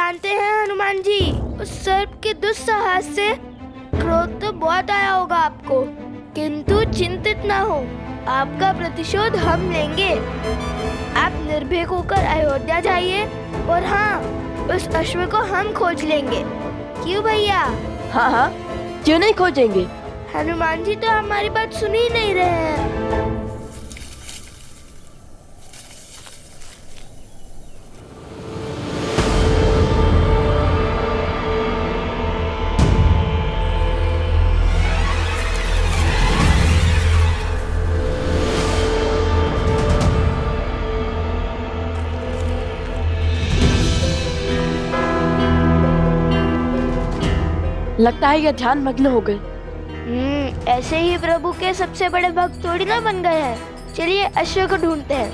जानते हैं हनुमान जी, उस सर्प के दुस्साहस से क्रोध तो बहुत आया होगा आपको, किंतु चिंतित ना हो, आपका प्रतिशोध हम लेंगे। आप निर्भीक होकर अयोध्या जाइए और हाँ, उस अश्व को हम खोज लेंगे। क्यों भैया? हाँ हाँ, क्यों नहीं खोजेंगे। हनुमान जी तो हमारी बात सुन ही नहीं रहे हैं। लगता है ये ध्यान मग्न हो गए। ऐसे ही प्रभु के सबसे बड़े भक्त थोड़ी ना बन गए हैं। चलिए अश्व को ढूंढते हैं।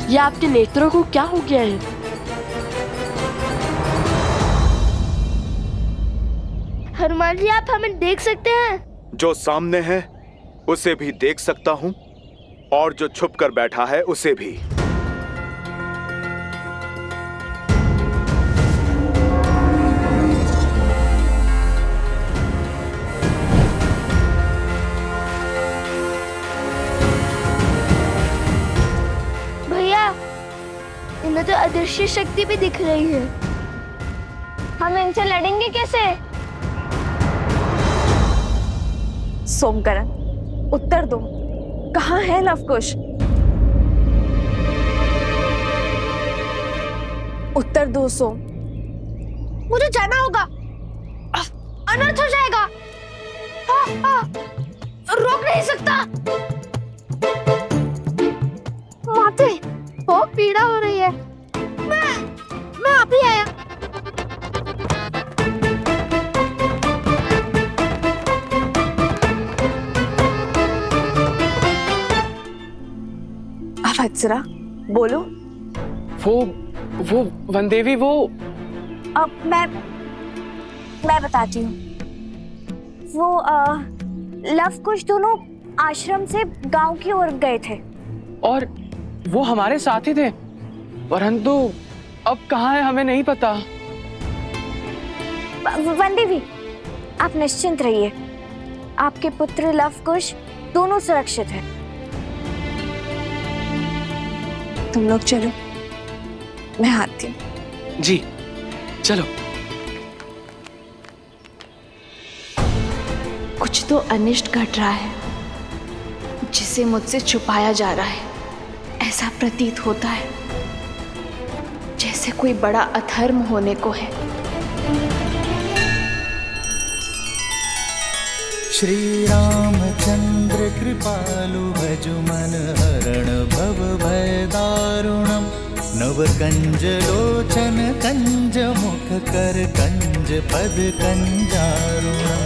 ये आपके नेत्रों को क्या हो गया है? हनुमान जी, आप हमें देख सकते हैं? जो सामने है उसे भी देख सकता हूँ और जो छुप कर बैठा है उसे भी। इन्हें तो अदृश्य शक्ति भी दिख रही है। हम इनसे लड़ेंगे कैसे? सोमकरण, उत्तर दो, कहाँ है लवकुश? उत्तर दो सोम। मुझे जाना होगा, अनर्थ हो जाएगा। रोक नहीं सकता। माते, बहुत पीड़ा हो रही है। मैं अभी आया। अवत्सरा, बोलो। वो वनदेवी, वो अब मैं बताती हूँ। वो लवकुश दोनों आश्रम से गांव की ओर गए थे और वो हमारे साथ ही थे, परंतु अब कहाँ है हमें नहीं पता। वनदेवी, आप निश्चिंत रहिए, आपके पुत्र लवकुश दोनों सुरक्षित हैं। तुम लोग चलो, मैं आती हूँ। जी चलो। कुछ तो अनिष्ट घट रहा है जिसे मुझसे छुपाया जा रहा है। ऐसा प्रतीत होता है जैसे कोई बड़ा अधर्म होने को है। श्री रामचंद्र कृपालु भजु मन हरण भव भय दारुणम नव कंज लोचन कंज मुख कर कंज पद कंजारुणम।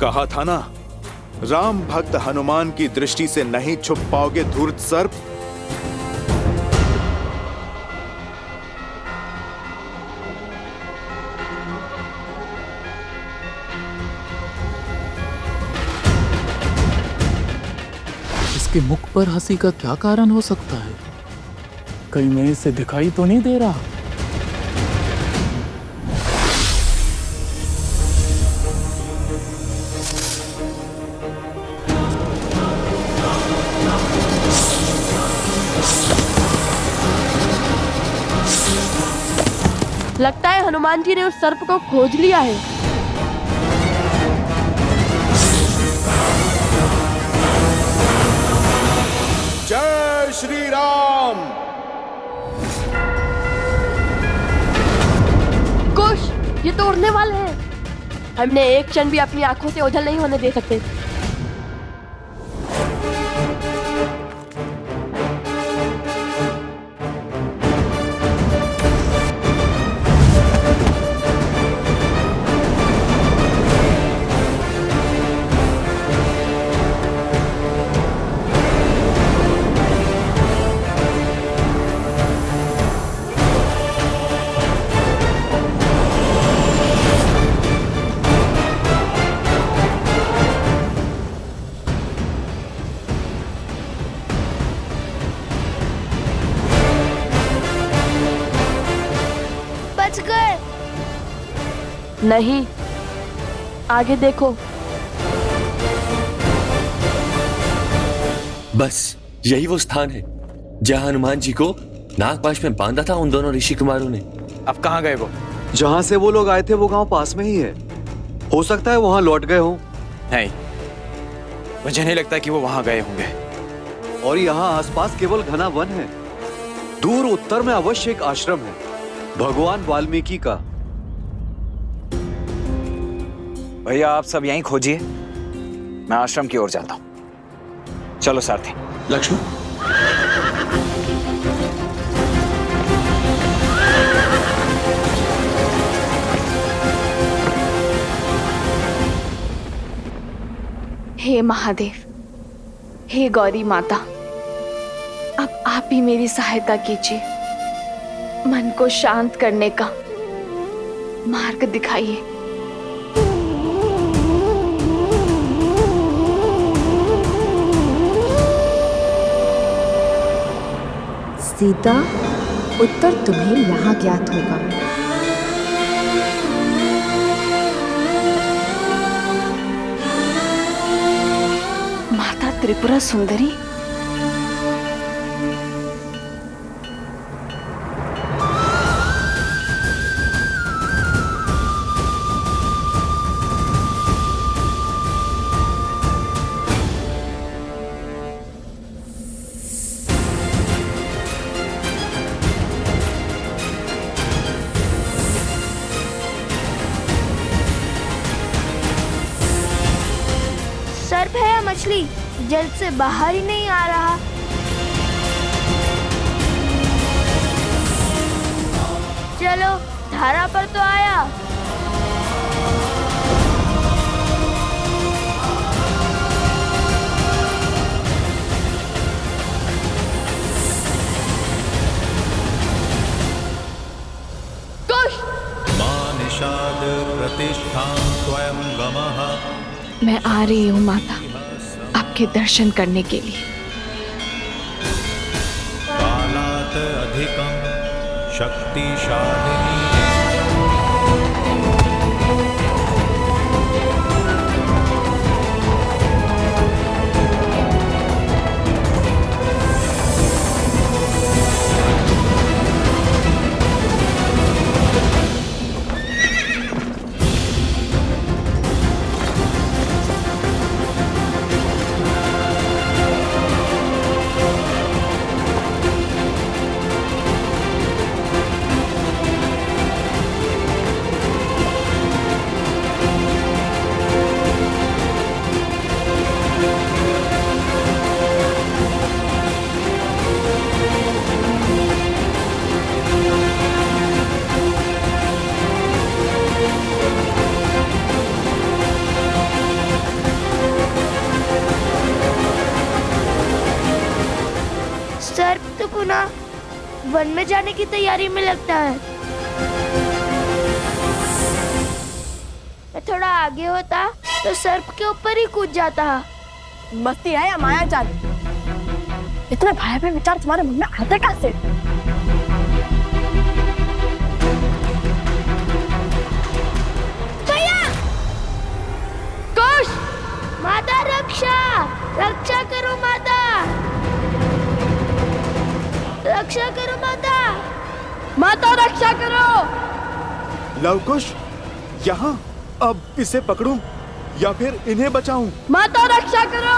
कहा था ना, राम भक्त हनुमान की दृष्टि से नहीं छुप पाओगे धूर्त सर्प। इसके मुख पर हंसी का क्या कारण हो सकता है? कहीं मैं इसे दिखाई तो नहीं दे रहा? लगता है हनुमान जी ने उस सर्प को खोज लिया है। जय श्री राम। कुश, ये तो उड़ने वाले हैं। हमने एक क्षण भी अपनी आंखों से ओझल नहीं होने दे सकते। नहीं, आगे देखो। बस यही वो स्थान है जहां हनुमान जी को नागपाश में बांधा था उन दोनों ऋषि कुमारों ने। अब कहाँ गए वो? जहां से वो लोग आए थे वो गांव पास में ही है। हो सकता है वहां लौट गए हों। नहीं, मुझे नहीं लगता कि वो वहां गए होंगे। और यहाँ आसपास केवल घना वन है। दूर उत्तर में अवश्य एक आश्रम है, भगवान वाल्मीकि का। भैया आप सब यहीं खोजिए, मैं आश्रम की ओर जाता हूं। चलो सारथी। लक्ष्मण, हे महादेव, हे गौरी माता, अब आप ही मेरी सहायता कीजिए। मन को शांत करने का मार्ग दिखाइए। सीता, उत्तर तुम्हें यहाँ ज्ञात होगा। माता त्रिपुरा सुंदरी, सर्प है या मछली, जल से बाहर ही नहीं आ रहा। चलो, धारा पर तो आया। कुश! निषाद प्रतिष्ठां त्वयं गमः। मैं आ रही हूँ माता, आपके दर्शन करने के लिए। कालात् अधिकं शक्तिशालिनी। सर्प तो पुनः वन में जाने की तैयारी में लगता है। मैं थोड़ा आगे होता तो सर्प के ऊपर ही कूद जाता। मस्ती है या माया जाल? इतने भयावह विचार तुम्हारे मन में आते कहाँ से? भैया! कुश! माता रक्षा! रक्षा करो माता! रक्षा करो माता! माता रक्षा करो! लवकुश, यहाँ। अब इसे पकड़ूं या फिर इन्हें बचाऊं? माता रक्षा करो!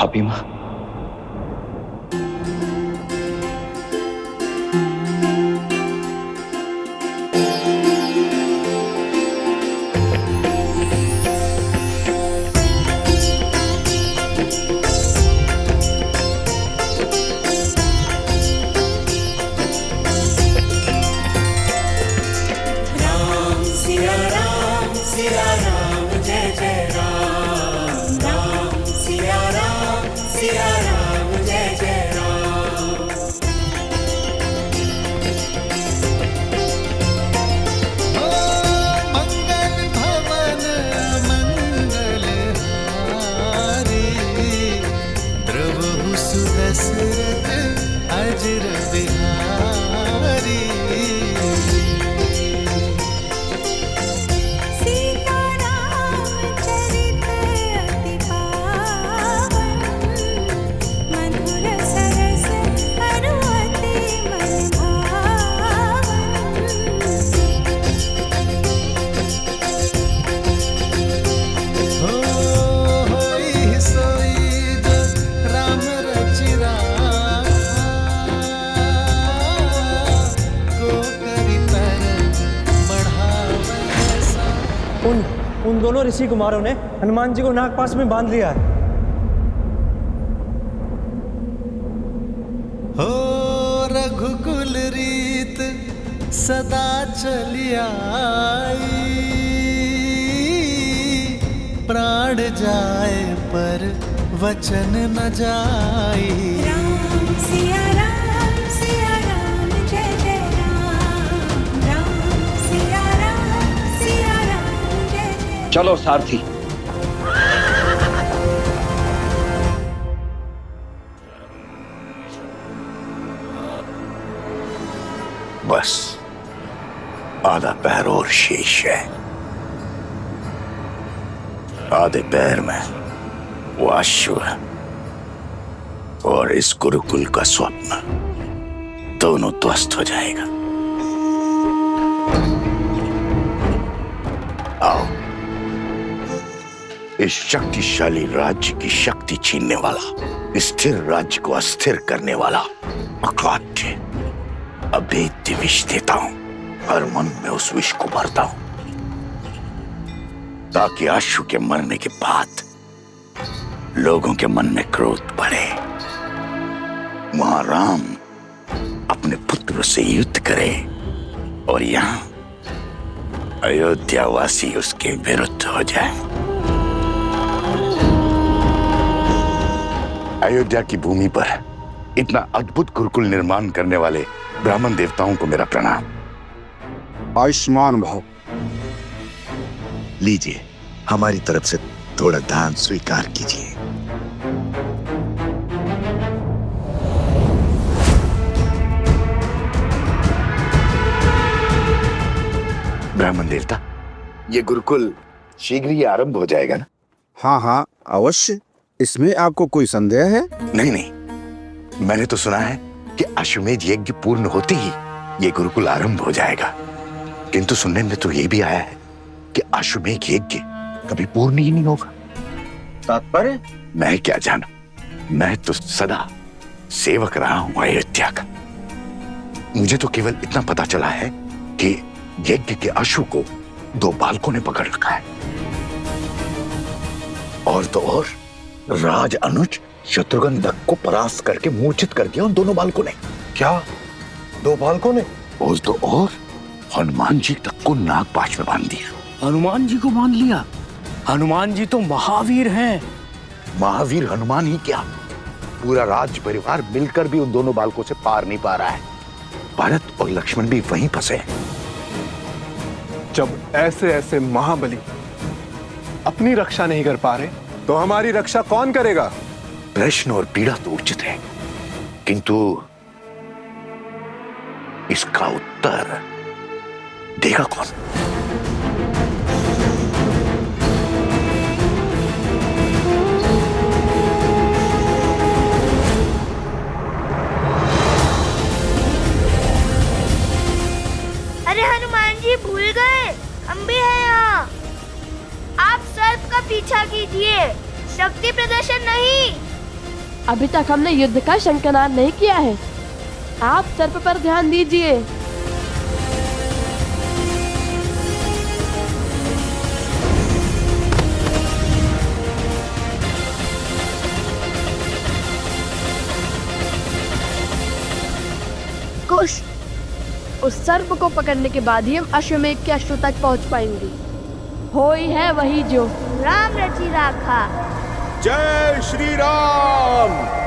पापी माँ। उन दोनों ऋषि कुमारों ने हनुमान जी को नागपाश में बांध लिया है। हो रघुकुल रीत सदा चली आई, प्राण जाए पर वचन न जाई। राम सिया राम जय जय राम, राम सिया राम जय जय। चलो सारथी। बस आधा पैर और शेष है। आधे पैर में वो अश्व और इस गुरुकुल का स्वप्न दोनों ध्वस्त हो जाएगा। आओ, इस शक्तिशाली राज्य की शक्ति छीनने वाला, स्थिर राज्य को अस्थिर करने वाला अखाद्य अभेद्य विष देता हूं। हर मन में उस विष को भरता हूं ताकि अश्व के मरने के बाद लोगों के मन में क्रोध बढ़े। वहां राम अपने पुत्र से युद्ध करे और यहाँ अयोध्यावासी उसके विरुद्ध हो जाए। अयोध्या की भूमि पर इतना अद्भुत गुरुकुल निर्माण करने वाले ब्राह्मण देवताओं को मेरा प्रणाम। आयुष्मान भव। लीजिए, हमारी तरफ से थोड़ा दान स्वीकार कीजिए। ब्राह्मण देवता, ये गुरुकुल शीघ्र ही आरंभ हो जाएगा ना? हाँ हाँ अवश्य। इसमें आपको कोई संदेह है? नहीं नहीं, मैंने तो सुना है कि अश्वमेध यज्ञ पूर्ण होते ही ये गुरुकुल आरंभ हो जाएगा, किंतु सुनने में तो ये भी आया है कि अश्वमेध यज्ञ कभी पूर्ण ही नहीं होगा। तात्पर्य? मैं क्या जानूं, मैं तो सदा सेवक रहा हूं अयोध्या का। मुझे तो केवल इतना पता चला है कि यज्ञ के अश्व को 2 बालकों ने पकड़ रखा है, और तो और राज अनुज शत्रुघ्न दत्त को परास्त करके मूर्छित कर दिया उन दोनों बालकों ने। क्या 2 बालकों ने? और तो और हनुमान जी तक को नागपाश में बांध दिया। हनुमान जी को बांध लिया? हनुमान जी तो महावीर हैं। महावीर हनुमान ही क्या, पूरा राज्य परिवार मिलकर भी उन दोनों बालकों से पार नहीं पा रहा है। भरत और लक्ष्मण भी वहीं फंसे हैं। जब ऐसे ऐसे महाबली अपनी रक्षा नहीं कर पा रहे, तो हमारी रक्षा कौन करेगा? प्रश्न और पीड़ा तो उचित है, किंतु इसका उत्तर देगा कौन? अरे हनुमान जी भूल गए, हम भी हैं यहाँ। आप सर्प का पीछा कीजिए, शक्ति प्रदर्शन नहीं। अभी तक हमने युद्ध का शंखनाद नहीं किया है। आप सर्प पर ध्यान दीजिए। कुश, उस सर्प को पकड़ने के बाद ही हम अश्वमेध के अश्व तक पहुंच पाएंगे। हो ही है वही जो राम रची राखा। जय श्री राम।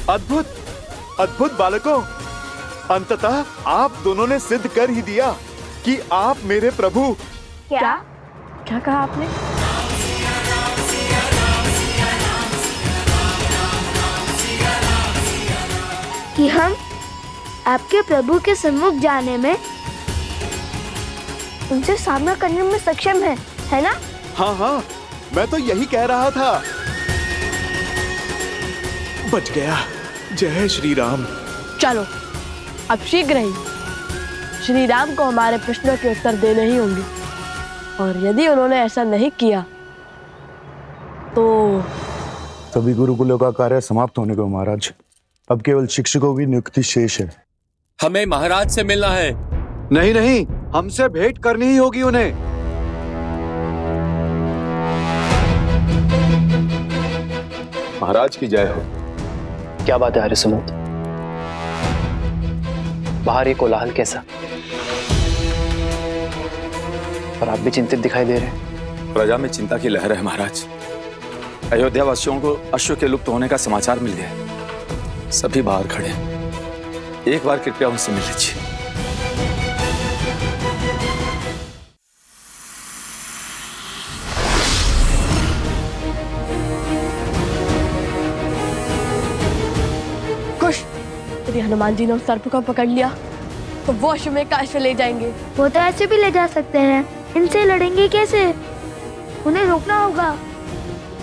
अद्भुत अद्भुत बालकों, अंततः आप दोनों ने सिद्ध कर ही दिया कि आप मेरे प्रभु। क्या क्या कहा आपने? कि हम आपके प्रभु के सम्मुख जाने में, उनसे सामना करने में सक्षम है ना? हाँ हाँ, मैं तो यही कह रहा था। बच गया। जय श्री राम। चलो अब शीघ्र ही श्री राम को हमारे प्रश्नों के उत्तर देने ही होंगे, और यदि उन्होंने ऐसा नहीं किया तो सभी गुरुकुलों का कार्य समाप्त होने को महाराज। अब केवल शिक्षकों की नियुक्ति शेष है। हमें महाराज से मिलना है। नहीं नहीं, हमसे भेंट करनी ही होगी उन्हें। महाराज की जय हो। क्या बात है हरिसुमंत? बाहर ये कोलाहल कैसा? और आप भी चिंतित दिखाई दे रहे हैं। प्रजा में चिंता की लहर है महाराज। अयोध्या वासियों को अश्व के लुप्त होने का समाचार मिल गया। सभी बाहर खड़े हैं। एक बार कृपया उनसे मिल लीजिए। यदि हनुमान जी ने उस सर्प को पकड़ लिया तो वो अश्वमेध का अश्व ले जाएंगे। वो तो ऐसे भी ले जा सकते हैं, इनसे लड़ेंगे कैसे? उन्हें रोकना होगा।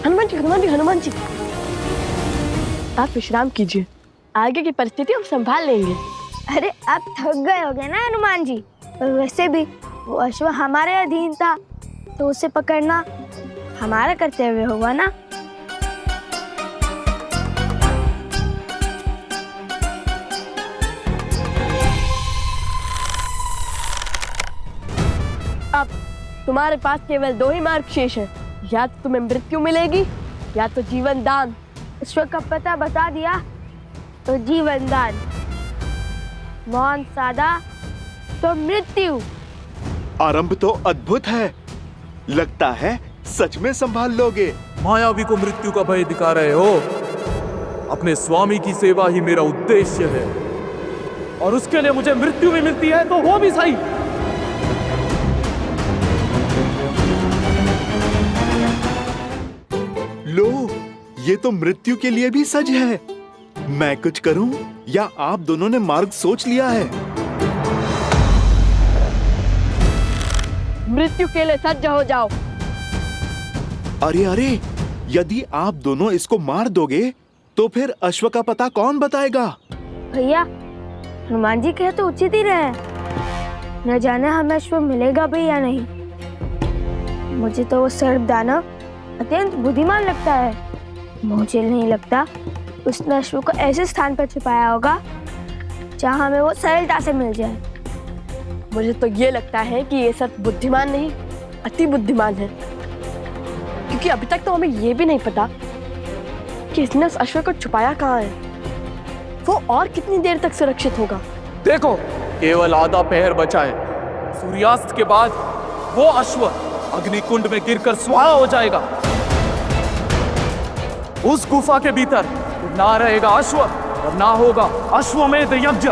हनुमान जी आप विश्राम कीजिए, आगे की परिस्थिति हम संभाल लेंगे। अरे आप थक गए होगे ना हनुमान जी। और वैसे भी वो अश्व हमारे अधीन था, तो उसे पकड़ना हमारा कर्तव्य होगा ना। अब तुम्हारे पास केवल दो ही मार्ग शेष है, या तो तुम्हें मृत्यु मिलेगी या तो जीवन दान। ईश्वर का पता बता दिया तो जीवन दान, मौन साधा तो मृत्यु। आरंभ तो अद्भुत है, लगता है सच में संभाल लोगे। मायावी को मृत्यु का भय दिखा रहे हो। अपने स्वामी की सेवा ही मेरा उद्देश्य है, और उसके लिए मुझे मृत्यु भी मिलती है तो वो भी सही। लो, ये तो मृत्यु के लिए भी सज है। मैं कुछ करूं या आप दोनों ने मार्ग सोच लिया है? मृत्यु के लिए सज्ज हो जाओ। अरे अरे, यदि आप दोनों इसको मार दोगे तो फिर अश्व का पता कौन बताएगा? भैया, हनुमान जी कहे तो उचित ही रहे। न जाने हमें अश्व मिलेगा भी या नहीं। मुझे तो वो सर्प दानव अत्यंत बुद्धिमान लगता है। मुझे नहीं लगता उसने अश्व को ऐसे स्थान पर छुपाया होगा जहां हमें वो सरलता से मिल जाए। मुझे तो ये लगता है कि ये सब बुद्धिमान नहीं, अति बुद्धिमान है, क्योंकि अभी तक तो हमें ये भी नहीं पता कि इसने उस अश्व को छुपाया कहाँ है। वो और कितनी देर तक सुरक्षित होगा? देखो, केवल आधा पहर बचा है। सूर्यास्त के बाद वो अश्व अग्निकुंड में गिरकर स्वाहा हो जाएगा। उस गुफा के भीतर ना रहेगा अश्व और ना होगा अश्वमेध यज्ञ।